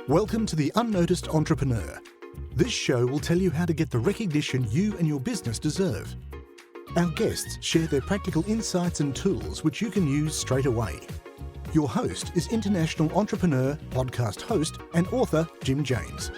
Welcome to the UnNoticed Entrepreneur. This show will tell you how to get the recognition you and your business deserve. Our guests share their practical insights and tools which you can use straight away. Your host is international entrepreneur, podcast host, and author Jim James.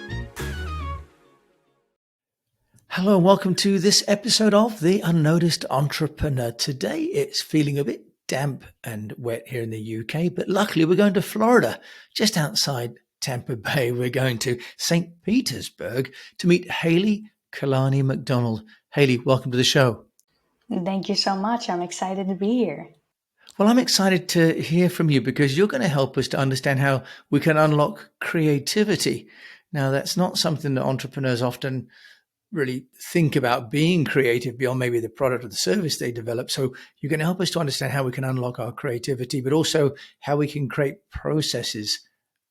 Hello and welcome to this episode of the UnNoticed Entrepreneur. Today it's feeling a bit damp and wet here in the UK, but luckily we're going to Florida, just outside Tampa Bay. We're going to St. Petersburg to meet Haylee Kalani McDonald. Haylee, welcome to the show. Thank you so much. I'm excited to be here. Well, I'm excited to hear from you because you're going to help us to understand how we can unlock creativity. Now, that's not something that entrepreneurs often really think about, being creative beyond maybe the product or the service they develop. So you're going to help us to understand how we can unlock our creativity, but also how we can create processes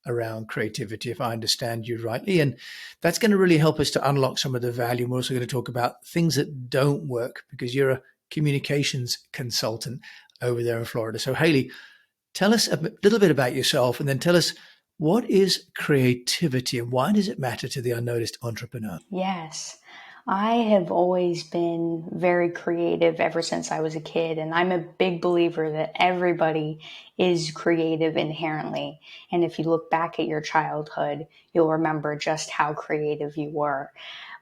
around creativity, if I understand you rightly. And that's going to really help us to unlock some of the value. We're also going to talk about things that don't work because you're a communications consultant over there in Florida. So Haylee, tell us a little bit about yourself and then tell us, what is creativity and why does it matter to the unnoticed entrepreneur? Yes, I have always been very creative ever since I was a kid, and I'm a big believer that everybody is creative inherently. And if you look back at your childhood, you'll remember just how creative you were.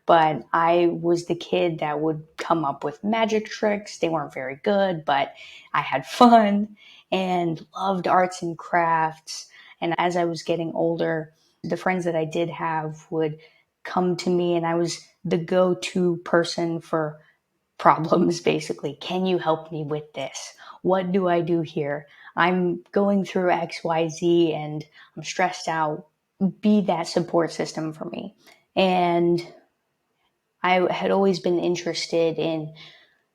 But I was the kid that would come up with magic tricks. They weren't very good, but I had fun and loved arts and crafts. And as I was getting older, the friends that I did have would come to me and I was the go-to person for problems, basically. Can you help me with this? What do I do here? I'm going through XYZ and I'm stressed out. Be that support system for me. And I had always been interested in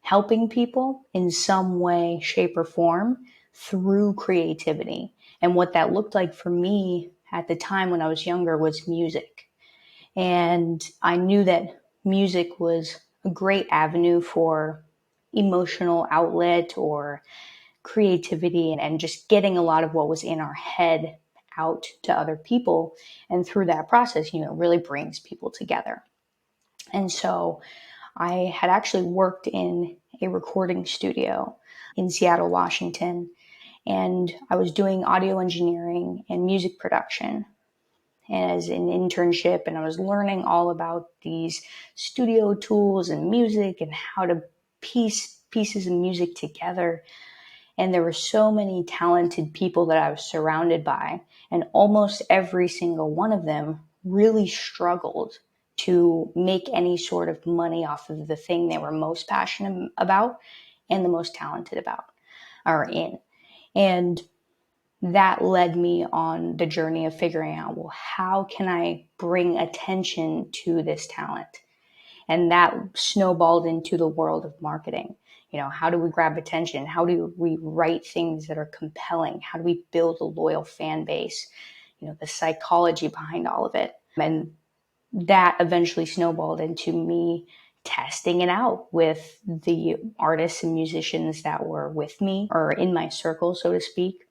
helping people in some way, shape, or form through creativity. And what that looked like for me at the time when I was younger was music. And I knew that music was a great avenue for emotional outlet or creativity and just getting a lot of what was in our head out to other people. And through that process, really brings people together. And so I had actually worked in a recording studio in Seattle, Washington, and I was doing audio engineering and music production as an internship, and I was learning all about these studio tools and music and how to piece pieces of music together. And there were so many talented people that I was surrounded by, and almost every single one of them really struggled to make any sort of money off of the thing they were most passionate about and the most talented about or in. And that led me on the journey of figuring out, well, how can I bring attention to this talent? And that snowballed into the world of marketing. How do we grab attention? How do we write things that are compelling? How do we build a loyal fan base? The psychology behind all of it. And that eventually snowballed into me testing it out with the artists and musicians that were with me or in my circle, so to speak,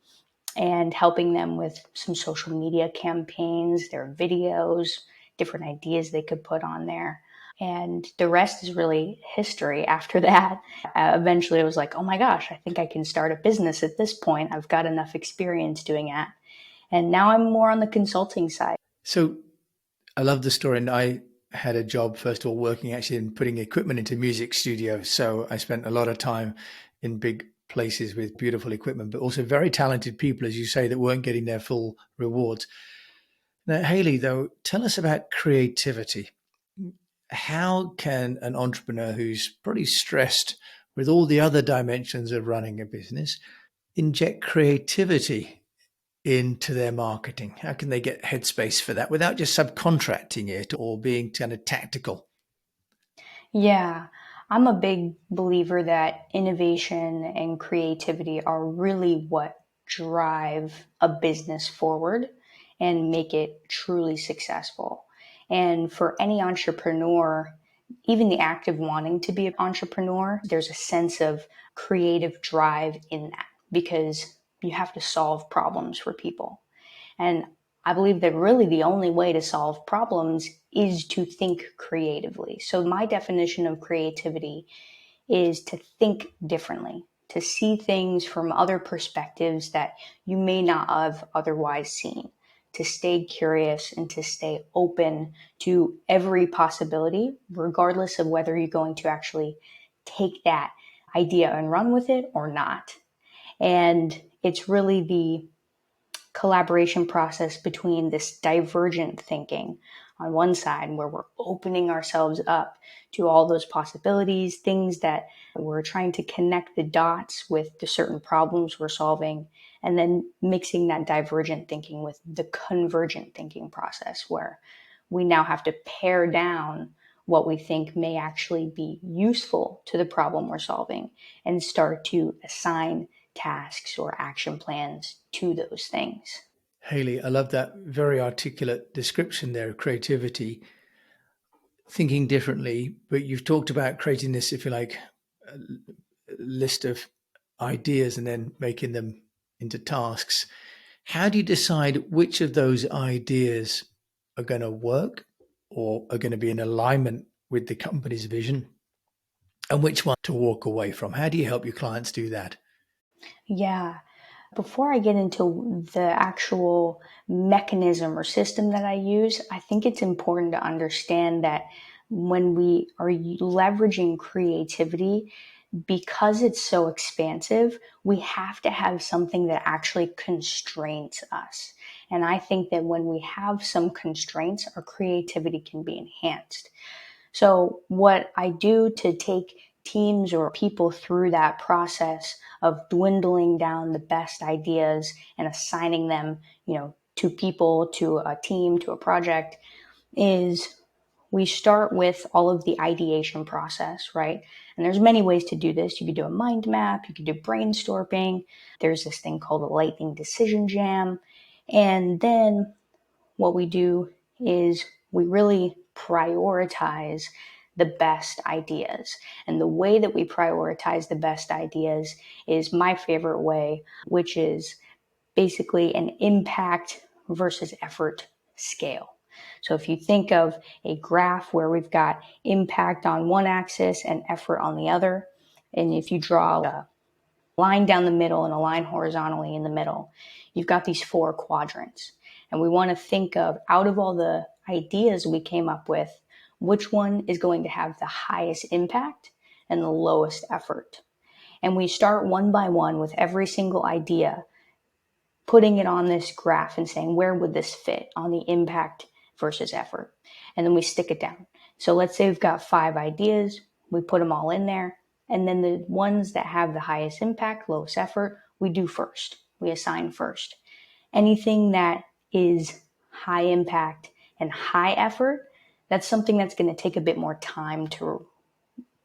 and helping them with some social media campaigns, their videos, different ideas they could put on there. And the rest is really history after that. Eventually I was like, oh my gosh, I think I can start a business at this point. I've got enough experience doing that. And now I'm more on the consulting side. So I love the story. And I had a job, first of all, working actually in putting equipment into music studios. So I spent a lot of time in big places with beautiful equipment, but also very talented people, as you say, that weren't getting their full rewards. Now, Haylee, though, tell us about creativity. How can an entrepreneur who's pretty stressed with all the other dimensions of running a business inject creativity into their marketing? How can they get headspace for that without just subcontracting it or being kind of tactical? Yeah, I'm a big believer that innovation and creativity are really what drive a business forward and make it truly successful. And for any entrepreneur, even the act of wanting to be an entrepreneur, there's a sense of creative drive in that because you have to solve problems for people. And I believe that really the only way to solve problems is to think creatively. So my definition of creativity is to think differently, to see things from other perspectives that you may not have otherwise seen, to stay curious and to stay open to every possibility, regardless of whether you're going to actually take that idea and run with it or not. And it's really the collaboration process between this divergent thinking on one side, where we're opening ourselves up to all those possibilities, things that we're trying to connect the dots with the certain problems we're solving, and then mixing that divergent thinking with the convergent thinking process, where we now have to pare down what we think may actually be useful to the problem we're solving and start to assign tasks or action plans to those things. Haylee, I love that very articulate description there of creativity, thinking differently. But you've talked about creating this, if you like, list of ideas and then making them into tasks. How do you decide which of those ideas are going to work or are going to be in alignment with the company's vision and which one to walk away from? How do you help your clients do that? Yeah. Before I get into the actual mechanism or system that I use, I think it's important to understand that when we are leveraging creativity, because it's so expansive, we have to have something that actually constrains us. And I think that when we have some constraints, our creativity can be enhanced. So what I do to take teams or people through that process of dwindling down the best ideas and assigning them, to people, to a team, to a project, is we start with all of the ideation process, right? And there's many ways to do this. You could do a mind map, you could do brainstorming. There's this thing called a lightning decision jam. And then what we do is we really prioritize the best ideas. And the way that we prioritize the best ideas is my favorite way, which is basically an impact versus effort scale. So if you think of a graph where we've got impact on one axis and effort on the other, and if you draw a line down the middle and a line horizontally in the middle, you've got these four quadrants. And we want to think of, out of all the ideas we came up with, which one is going to have the highest impact and the lowest effort. And we start one by one with every single idea, putting it on this graph and saying, where would this fit on the impact versus effort? And then we stick it down. So let's say we've got 5 ideas, we put them all in there. And then the ones that have the highest impact, lowest effort, we do first. We assign first. Anything that is high impact and high effort, that's something that's going to take a bit more time to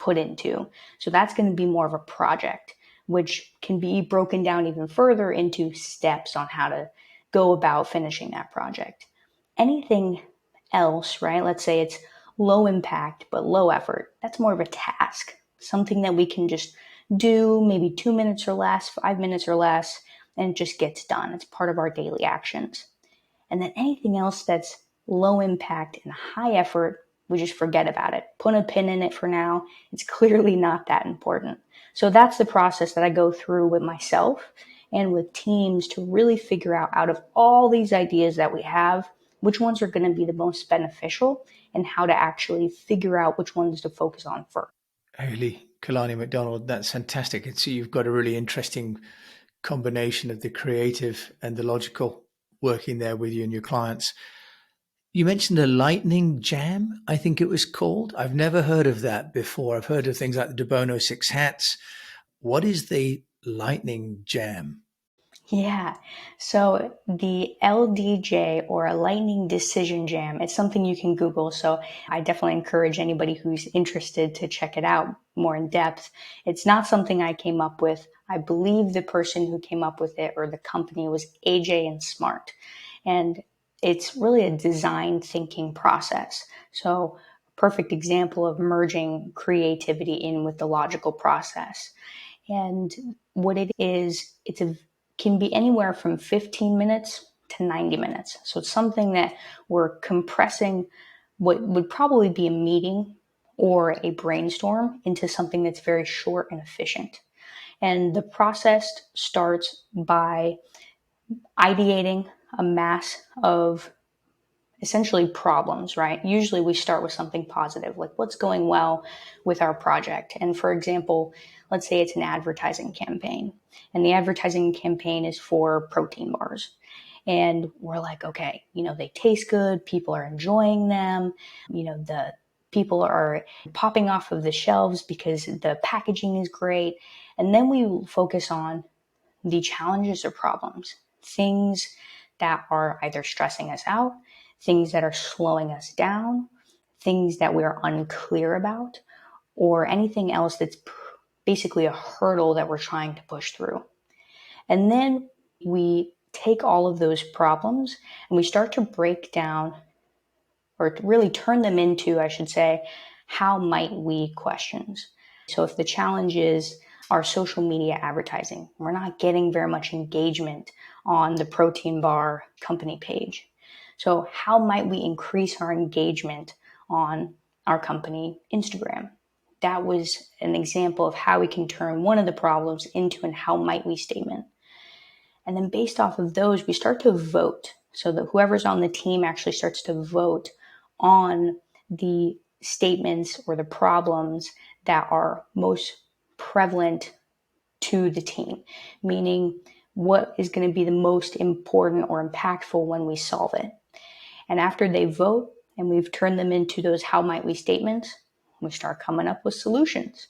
put into. So that's going to be more of a project, which can be broken down even further into steps on how to go about finishing that project. Anything else, right? Let's say it's low impact but low effort. That's more of a task, something that we can just do maybe 2 minutes or less, 5 minutes or less, and it just gets done. It's part of our daily actions. And then anything else that's low impact and high effort, we just forget about it. Put a pin in it for now. It's clearly not that important. So that's the process that I go through with myself and with teams to really figure out of all these ideas that we have, which ones are going to be the most beneficial and how to actually figure out which ones to focus on first. Haylee Kalani McDonald, that's fantastic. And so you've got a really interesting combination of the creative and the logical working there with you and your clients. You mentioned a lightning jam, I think it was called. I've never heard of that before. I've heard of things like the De Bono 6 hats. What is the lightning jam? Yeah. So the LDJ, or a lightning decision jam, it's something you can Google. So I definitely encourage anybody who's interested to check it out more in depth. It's not something I came up with. I believe the person who came up with it, or the company, was AJ and Smart. And it's really a design thinking process. So perfect example of merging creativity in with the logical process. And what it is, can be anywhere from 15 minutes to 90 minutes. So it's something that we're compressing what would probably be a meeting or a brainstorm into something that's very short and efficient. And the process starts by ideating a mass of essentially problems, right? Usually we start with something positive, like what's going well with our project. And for example, let's say it's an advertising campaign, and the advertising campaign is for protein bars. And we're like, okay, they taste good, people are enjoying them, the people are popping off of the shelves because the packaging is great. And then we focus on the challenges or problems, things that are either stressing us out, things that are slowing us down, things that we're unclear about, or anything else that's basically a hurdle that we're trying to push through. And then we take all of those problems and we start to break down, or to really turn them into, I should say, how might we questions. So if the challenge is our social media advertising, we're not getting very much engagement on the protein bar company page. So how might we increase our engagement on our company Instagram? That was an example of how we can turn one of the problems into an how might we statement. And then based off of those, we start to vote. So that whoever's on the team actually starts to vote on the statements or the problems that are most prevalent to the team, meaning what is going to be the most important or impactful when we solve it. And after they vote and we've turned them into those how might we statements, we start coming up with solutions.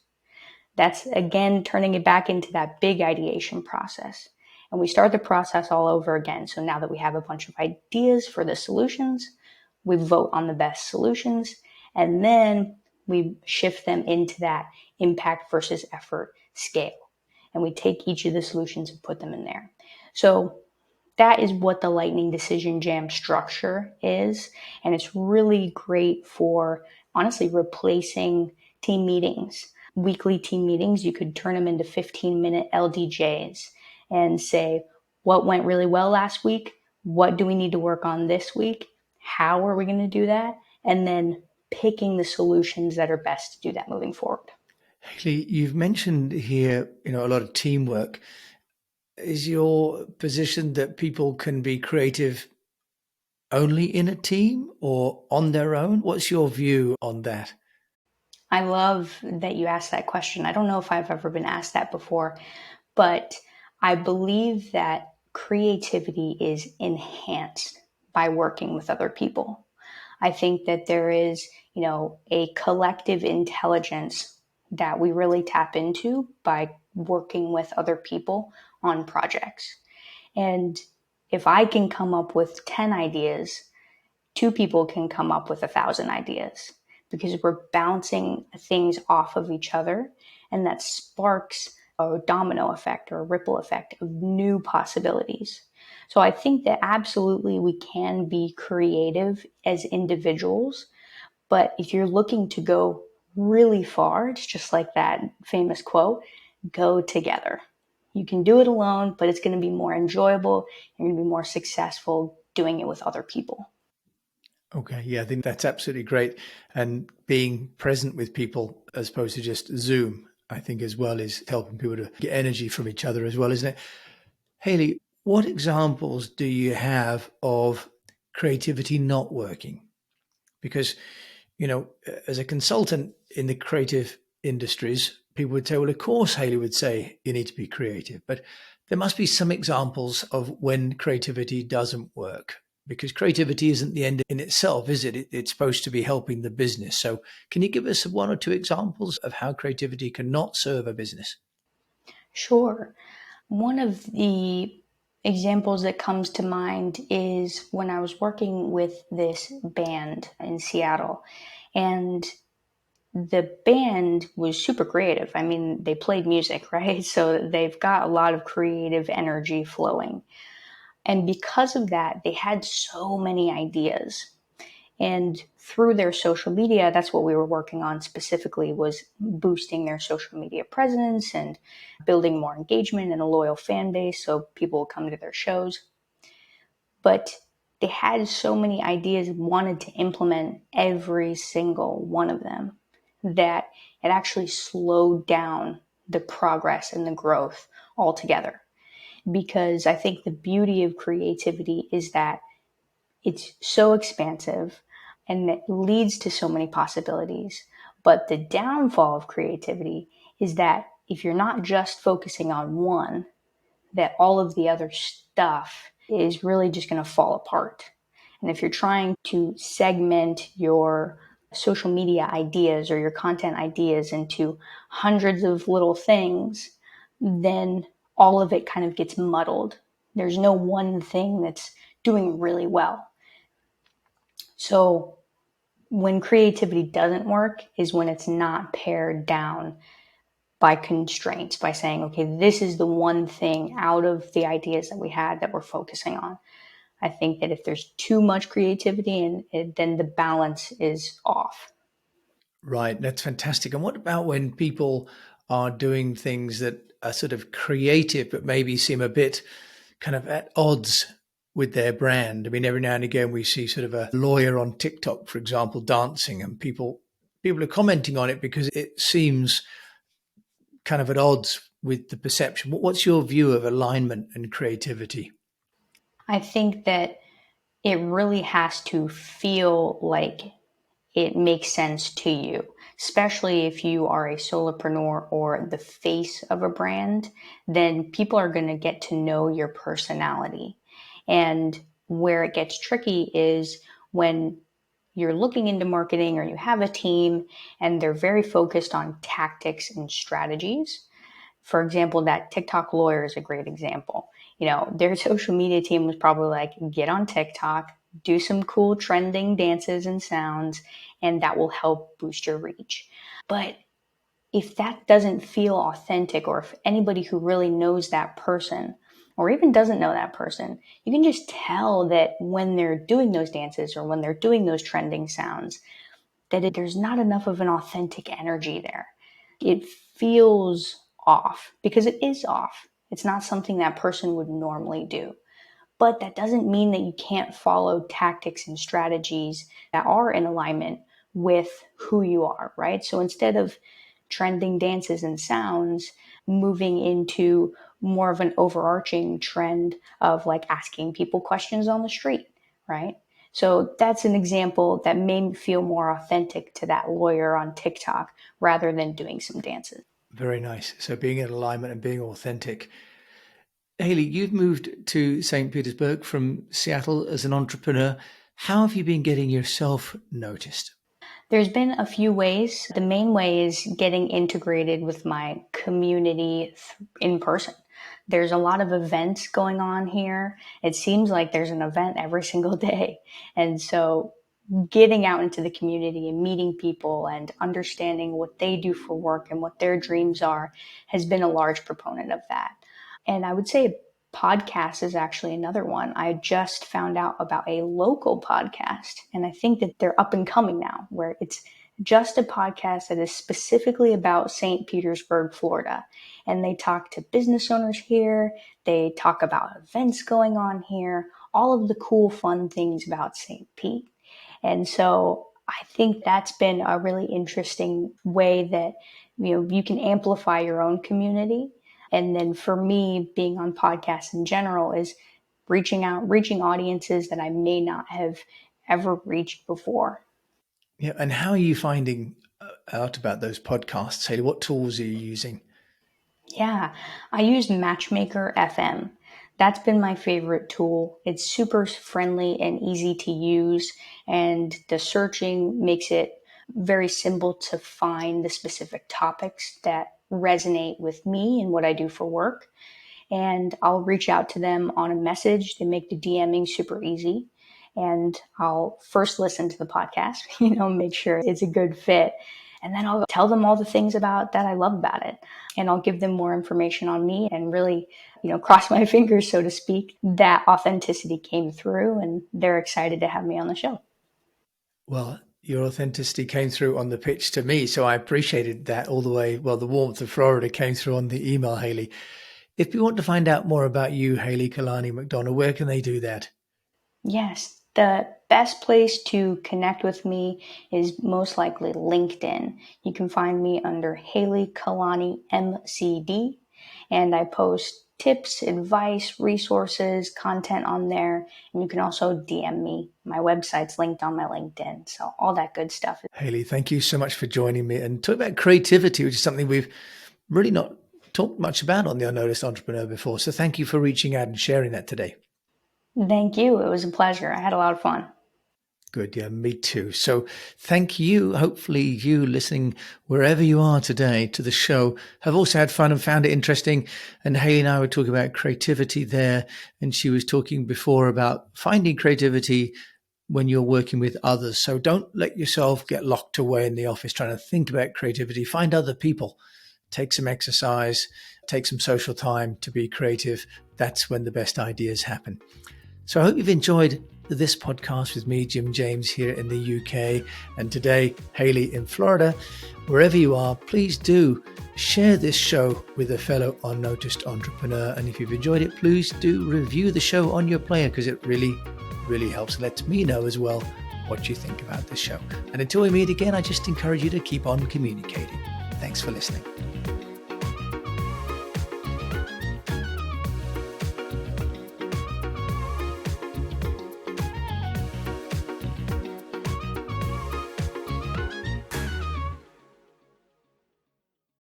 That's, again, turning it back into that big ideation process. And we start the process all over again. So now that we have a bunch of ideas for the solutions, we vote on the best solutions, and then we shift them into that impact versus effort scale. And we take each of the solutions and put them in there. So that is what the Lightning Decision Jam structure is. And it's really great for, honestly, replacing team meetings. Weekly team meetings, you could turn them into 15-minute LDJs and say, what went really well last week? What do we need to work on this week? How are we going to do that? And then picking the solutions that are best to do that moving forward. Haylee, you've mentioned here, a lot of teamwork. Is your position that people can be creative only in a team or on their own? What's your view on that? I love that you asked that question. I don't know if I've ever been asked that before, but I believe that creativity is enhanced by working with other people. I think that there is, a collective intelligence that we really tap into by working with other people on projects. And if I can come up with 10 ideas, two people can come up with 1,000 ideas because we're bouncing things off of each other, and that sparks a domino effect or a ripple effect of new possibilities. So I think that absolutely we can be creative as individuals, but if you're looking to go really far, it's just like that famous quote, go together. You can do it alone, but it's going to be more enjoyable. You're going to be more successful doing it with other people. Okay, yeah, I think that's absolutely great. And being present with people as opposed to just Zoom, I think as well is helping people to get energy from each other as well, isn't it? Haylee, what examples do you have of creativity not working? Because, as a consultant in the creative industries, people would say, well, of course, Haylee would say you need to be creative, but there must be some examples of when creativity doesn't work, because creativity isn't the end in itself, is it? It's supposed to be helping the business. So can you give us one or two examples of how creativity cannot serve a business? Sure. One of the examples that comes to mind is when I was working with this band in Seattle, and the band was super creative. I mean, they played music, right? So they've got a lot of creative energy flowing. And because of that, they had so many ideas. And through their social media, that's what we were working on specifically, was boosting their social media presence and building more engagement and a loyal fan base so people will come to their shows. but they had so many ideas and wanted to implement every single one of them that it actually slowed down the progress and the growth altogether. Because I think the beauty of creativity is that it's so expansive and it leads to so many possibilities. But the downfall of creativity is that if you're not just focusing on one, that all of the other stuff is really just going to fall apart. And if you're trying to segment your social media ideas or your content ideas into hundreds of little things, then all of it kind of gets muddled. There's no one thing that's doing really well. So when creativity doesn't work is when it's not pared down by constraints, by saying, okay, this is the one thing out of the ideas that we had that we're focusing on. I think that if there's too much creativity, then the balance is off. Right. That's fantastic. And what about when people are doing things that are sort of creative, but maybe seem a bit kind of at odds with their brand? I mean, every now and again, we see sort of a lawyer on TikTok, for example, dancing, and people are commenting on it because it seems kind of at odds with the perception. What's your view of alignment and creativity? I think that it really has to feel like it makes sense to you, especially if you are a solopreneur or the face of a brand, then people are going to get to know your personality. And where it gets tricky is when you're looking into marketing or you have a team and they're very focused on tactics and strategies. For example, that TikTok lawyer is a great example. You know, their social media team was probably like, get on TikTok, do some cool trending dances and sounds, and that will help boost your reach. But if that doesn't feel authentic, or if anybody who really knows that person or even doesn't know that person, you can just tell that when they're doing those dances or when they're doing those trending sounds, that there's not enough of an authentic energy there. It feels off because it is off. It's not something that person would normally do. But that doesn't mean that you can't follow tactics and strategies that are in alignment with who you are, right? So instead of trending dances and sounds, moving into more of an overarching trend of like asking people questions on the street, right? So that's an example that may feel more authentic to that lawyer on TikTok rather than doing some dances. Very nice. So being in alignment and being authentic. Haylee, you've moved to St. Petersburg from Seattle as an entrepreneur. How have you been getting yourself noticed? There's been a few ways. The main way is getting integrated with my community in person. There's a lot of events going on here. It seems like there's an event every single day. And so getting out into the community and meeting people and understanding what they do for work and what their dreams are has been a large proponent of that. And I would say podcast is actually another one. I just found out about a local podcast, and I think that they're up and coming now, where it's just a podcast that is specifically about St. Petersburg, Florida. And they talk to business owners here. They talk about events going on here, all of the cool, fun things about St. Pete. And so I think that's been a really interesting way that, you know, you can amplify your own community. And then for me, being on podcasts in general is reaching audiences that I may not have ever reached before. Yeah. And how are you finding out about those podcasts, Haylee? What tools are you using? Yeah, I use Matchmaker FM. That's been my favorite tool. It's super friendly and easy to use, and the searching makes it very simple to find the specific topics that resonate with me and what I do for work. And I'll reach out to them on a message. They make the DMing super easy. And I'll first listen to the podcast, make sure it's a good fit. And then I'll tell them all the things about that I love about it. And I'll give them more information on me and really, cross my fingers, so to speak, that authenticity came through and they're excited to have me on the show. Well, your authenticity came through on the pitch to me, so I appreciated that all the way. Well, the warmth of Florida came through on the email, Haylee. If you want to find out more about you, Haylee Kalani McDonald, where can they do that? Yes, the best place to connect with me is most likely LinkedIn. You can find me under Haylee Kalani MCD, and I post tips, advice, resources, content on there. And you can also DM me. My website's linked on my LinkedIn. So all that good stuff. Haylee, thank you so much for joining me and talk about creativity, which is something we've really not talked much about on the UnNoticed Entrepreneur before. So thank you for reaching out and sharing that today. Thank you. It was a pleasure. I had a lot of fun. Good. Yeah, me too. So thank you. Hopefully you listening wherever you are today to the show have also had fun and found it interesting. And Haylee and I were talking about creativity there. And she was talking before about finding creativity when you're working with others. So don't let yourself get locked away in the office trying to think about creativity. Find other people, take some exercise, take some social time to be creative. That's when the best ideas happen. So I hope you've enjoyed this podcast with me, Jim James, here in the UK, and today, Haylee in Florida. Wherever you are, please do share this show with a fellow UnNoticed entrepreneur. And if you've enjoyed it, please do review the show on your player, because it really, really helps. Lets me know as well what you think about this show. And until we meet again, I just encourage you to keep on communicating. Thanks for listening.